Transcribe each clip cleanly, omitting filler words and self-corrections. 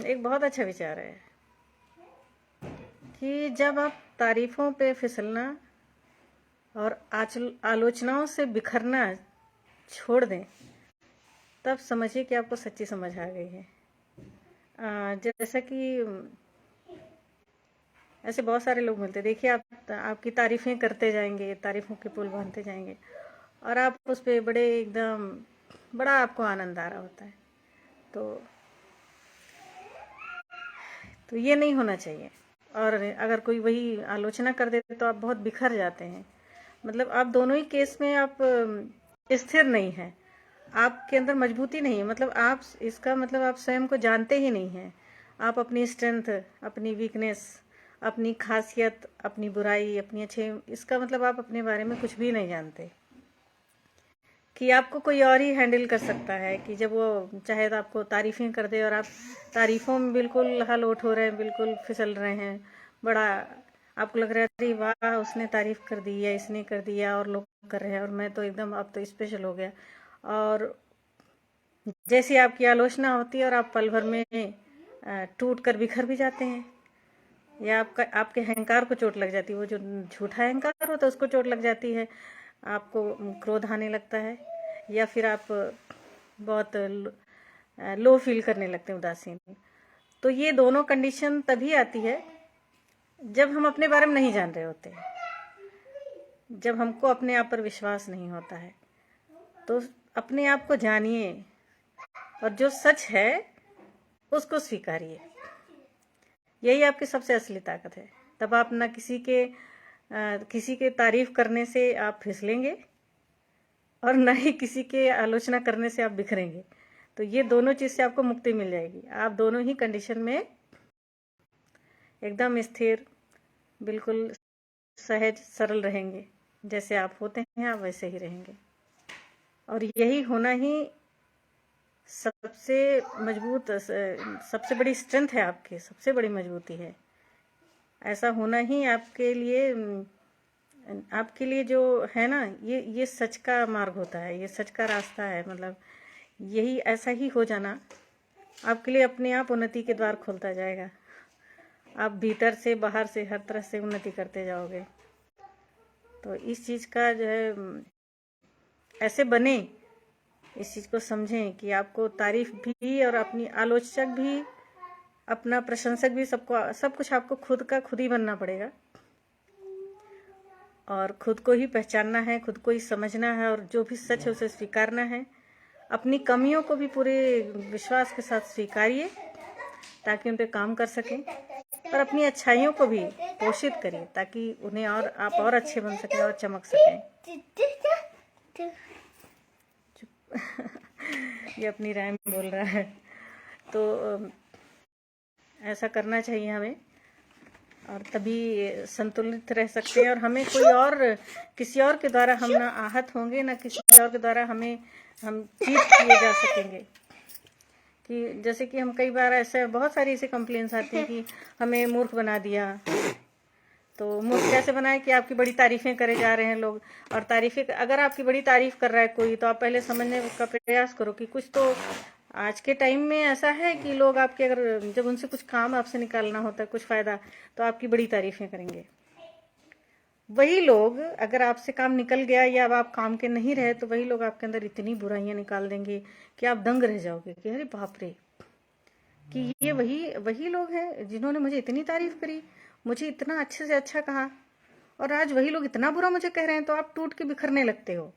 एक बहुत अच्छा विचार है कि जब आप तारीफों पे फिसलना और आलोचनाओं से बिखरना छोड़ दें, तब समझिए कि आपको सच्ची समझ आ गई है। जैसा कि ऐसे बहुत सारे लोग मिलते हैं। देखिए, आप आपकी तारीफें करते जाएंगे, तारीफों के पुल बांधते जाएंगे, और आप उस पे बड़े एकदम बड़ा आपको आनंद आ रहा होता है। तो ये नहीं होना चाहिए। और अगर कोई वही आलोचना कर देते तो आप बहुत बिखर जाते हैं। मतलब आप दोनों ही केस में आप स्थिर नहीं हैं, आपके अंदर मजबूती नहीं है। मतलब आप इसका मतलब आप स्वयं को जानते ही नहीं हैं। आप अपनी स्ट्रेंथ, अपनी वीकनेस, अपनी खासियत, अपनी बुराई, अपनी अच्छे, इसका मतलब आप अपने बारे में कुछ भी नहीं जानते कि आपको कोई और ही हैंडल कर सकता है। कि जब वो चाहे तो आपको तारीफें कर दे और आप तारीफों में बिल्कुल हलोट हो रहे हैं, बिल्कुल फिसल रहे हैं, बड़ा आपको लग रहा है अरे वाह उसने तारीफ कर दी या इसने कर दिया और लोग कर रहे हैं और मैं तो एकदम अब तो स्पेशल हो गया। और जैसी आपकी आलोचना होती है और आप पल भर में टूट कर बिखर भी जाते हैं, या आपके अहंकार को चोट लग जाती है। वो जो झूठा अहंकार होता है उसको चोट लग जाती है, आपको क्रोध आने लगता है, या फिर आप बहुत लो फील करने लगते हैं, उदासीन। तो ये दोनों कंडीशन तभी आती है जब हम अपने बारे में नहीं जान रहे होते हैं, जब हमको अपने आप पर विश्वास नहीं होता है। तो अपने आप को जानिए और जो सच है उसको स्वीकारिए। यही आपकी सबसे असली ताकत है। तब आप ना किसी के तारीफ करने से आप फिसलेंगे और ना ही किसी के आलोचना करने से आप बिखरेंगे। तो ये दोनों चीज से आपको मुक्ति मिल जाएगी। आप दोनों ही कंडीशन में एकदम स्थिर, बिल्कुल सहज सरल रहेंगे। जैसे आप होते हैं आप वैसे ही रहेंगे। और यही होना ही सबसे मजबूत, सबसे बड़ी स्ट्रेंथ है आपकी, सबसे बड़ी मजबूती है। ऐसा होना ही आपके लिए जो है ना, ये सच का मार्ग होता है, ये सच का रास्ता है। मतलब यही ऐसा ही हो जाना आपके लिए अपने आप उन्नति के द्वार खोलता जाएगा। आप भीतर से बाहर से हर तरह से उन्नति करते जाओगे। तो इस चीज का जो है ऐसे बने, इस चीज को समझें कि आपको तारीफ भी और अपनी आलोचक भी, अपना प्रशंसक भी, सब कुछ आपको खुद का खुद ही बनना पड़ेगा। और खुद को ही पहचानना है, खुद को ही समझना है, और जो भी सच है उसे स्वीकारना है। अपनी कमियों को भी पूरे विश्वास के साथ स्वीकारिए ताकि उन पे काम कर सकें, और अपनी अच्छाइयों को भी पोषित करिए ताकि उन्हें और आप और अच्छे बन सकें और चमक सकें। ये अपनी राइम बोल रहा है। तो ऐसा करना चाहिए हमें, और तभी संतुलित रह सकते हैं। और हमें किसी और के द्वारा हम ना आहत होंगे, ना किसी और के द्वारा हम चीट किए जा सकेंगे। कि जैसे कि हम कई बार ऐसे बहुत सारी ऐसी कंप्लेंट्स आती हैं कि हमें मूर्ख बना दिया। तो मूर्ख कैसे बनाए कि आपकी बड़ी तारीफें करे जा रहे हैं लोग। और अगर आपकी बड़ी तारीफ कर रहा है कोई, तो आप पहले समझने का प्रयास करो कि कुछ तो आज के टाइम में ऐसा है कि लोग आपके, अगर जब उनसे कुछ काम आपसे निकालना होता है, कुछ फायदा, तो आपकी बड़ी तारीफें करेंगे। वही लोग अगर आपसे काम निकल गया या अब आप काम के नहीं रहे, तो वही लोग आपके अंदर इतनी बुराइयां निकाल देंगे कि आप दंग रह जाओगे कि अरे बाप रे, कि ये वही लोग हैं जिन्होंने मुझे इतनी तारीफ करी, मुझे इतना अच्छे से अच्छा कहा, और आज वही लोग इतना बुरा मुझे कह रहे हैं। तो आप टूट के बिखरने लगते हो,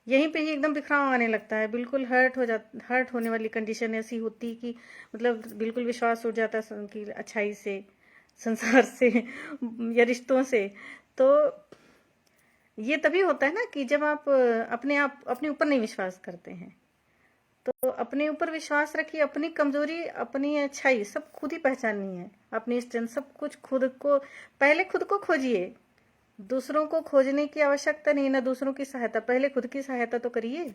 यहीं पे ही एकदम बिखराव आने लगता है। बिल्कुल हर्ट होने वाली कंडीशन ऐसी होती कि मतलब बिल्कुल विश्वास उठ जाता है कि अच्छाई से, संसार से या रिश्तों से। तो ये तभी होता है ना कि जब आप अपने ऊपर नहीं विश्वास करते हैं। तो अपने ऊपर विश्वास रखिए। अपनी कमजोरी, अपनी अच्छाई सब खुद ही पहचाननी है। अपनी स्ट्रेंथ सब कुछ पहले खुद को खोजिए। दूसरों को खोजने की आवश्यकता नहीं, ना दूसरों की सहायता। पहले खुद की सहायता तो करिए।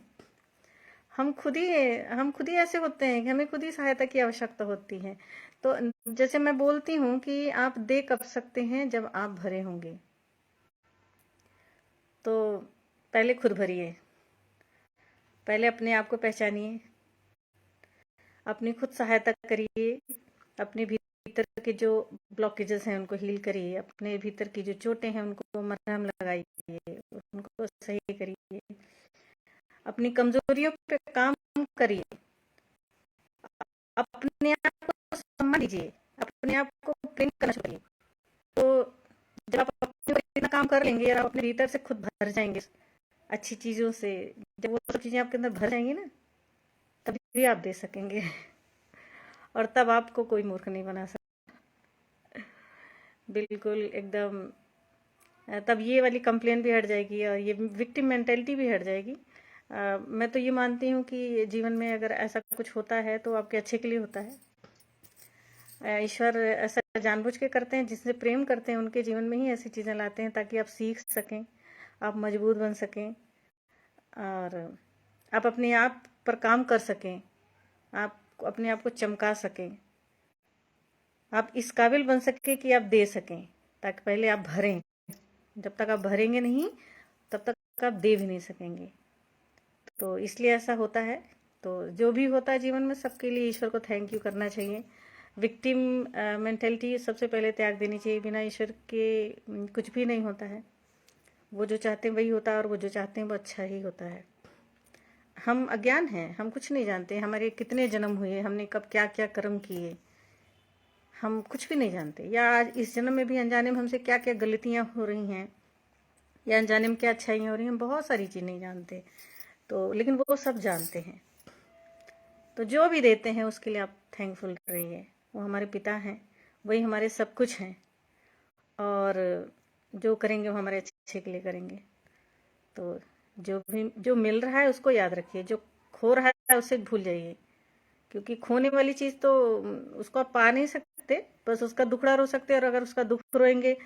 हम खुद ही ऐसे होते हैं कि हमें खुद ही सहायता की आवश्यकता होती है। तो जैसे मैं बोलती हूँ कि आप दे कब सकते हैं, जब आप भरे होंगे। तो पहले खुद भरिए, पहले अपने आप को पहचानिए, अपनी खुद सहायता करिए, अपने भीतर के जो ब्लॉकेजेस हैं उनको हील करिए, अपने भीतर की जो चोटें हैं उनको मरहम लगाइए, उनको सही करिए, अपनी कमजोरियों पे काम करिए, अपने आप को सम्मान दीजिए, अपने आप को प्रेम करना शुरू करिए। तो जब आप अपने ऊपर इतना काम कर लेंगे और आप अपने भीतर से खुद भर जाएंगे अच्छी चीजों से, जब वो सब चीजें आपके अंदर भर जाएंगी ना, तभी आप दे सकेंगे और तब आपको कोई मूर्ख नहीं बना सकता। बिल्कुल एकदम, तब ये वाली कंप्लेन भी हट जाएगी और ये विक्टिम मेंटेलिटी भी हट जाएगी। मैं तो ये मानती हूँ कि जीवन में अगर ऐसा कुछ होता है तो आपके अच्छे के लिए होता है। ईश्वर ऐसा जानबूझ के करते हैं, जिससे प्रेम करते हैं उनके जीवन में ही ऐसी चीज़ें लाते हैं ताकि आप सीख सकें, आप मजबूत बन सकें और आप अपने आप पर काम कर सकें, आप अपने आप को चमका सकें, आप इस काबिल बन सकें कि आप दे सकें, ताकि पहले आप भरें। जब तक आप भरेंगे नहीं तब तक आप दे भी नहीं सकेंगे। तो इसलिए ऐसा होता है। तो जो भी होता है जीवन में, सबके लिए ईश्वर को थैंक यू करना चाहिए। विक्टिम मेंटेलिटी सबसे पहले त्याग देनी चाहिए। बिना ईश्वर के कुछ भी नहीं होता है। वो जो चाहते हैं वही होता है और वो जो चाहते हैं वो अच्छा ही होता है। हम अज्ञान हैं, हम कुछ नहीं जानते। हमारे कितने जन्म हुए, हमने कब क्या क्या कर्म किए, हम कुछ भी नहीं जानते। या आज इस जन्म में भी अनजाने में हमसे क्या क्या गलतियां हो रही हैं, या अनजाने में क्या अच्छाइयाँ हो रही हैं, हम बहुत सारी चीज़ नहीं जानते। तो लेकिन वो सब जानते हैं। तो जो भी देते हैं उसके लिए आप थैंकफुल रहिए। वो हमारे पिता हैं, वही हमारे सब कुछ हैं और जो करेंगे वो हमारे अच्छे के लिए करेंगे। तो जो मिल रहा है उसको याद रखिए, जो खो रहा है उसे भूल जाइए, क्योंकि खोने वाली चीज़ तो उसको आप पा नहीं सकते, बस उसका दुखड़ा रो सकते हैं। और अगर उसका दुख रोएंगे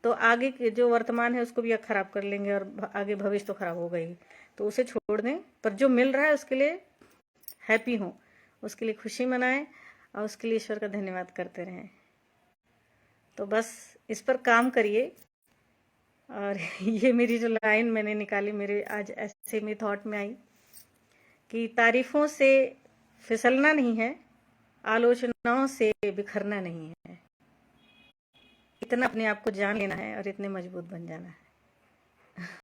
तो आगे के जो वर्तमान है उसको भी खराब कर लेंगे और आगे भविष्य तो खराब होगा ही। तो उसे छोड़ दें, पर जो मिल रहा है उसके लिए हैप्पी हों, उसके लिए खुशी मनाएं और उसके लिए ईश्वर का धन्यवाद करते रहें। तो बस इस पर काम करिए। और ये मेरी जो लाइन मैंने निकाली, मेरे आज ऐसे मेरी थॉट में आई कि तारीफों से फिसलना नहीं है, आलोचनाओं से बिखरना नहीं है। इतना अपने आप को जान लेना है और इतने मजबूत बन जाना है।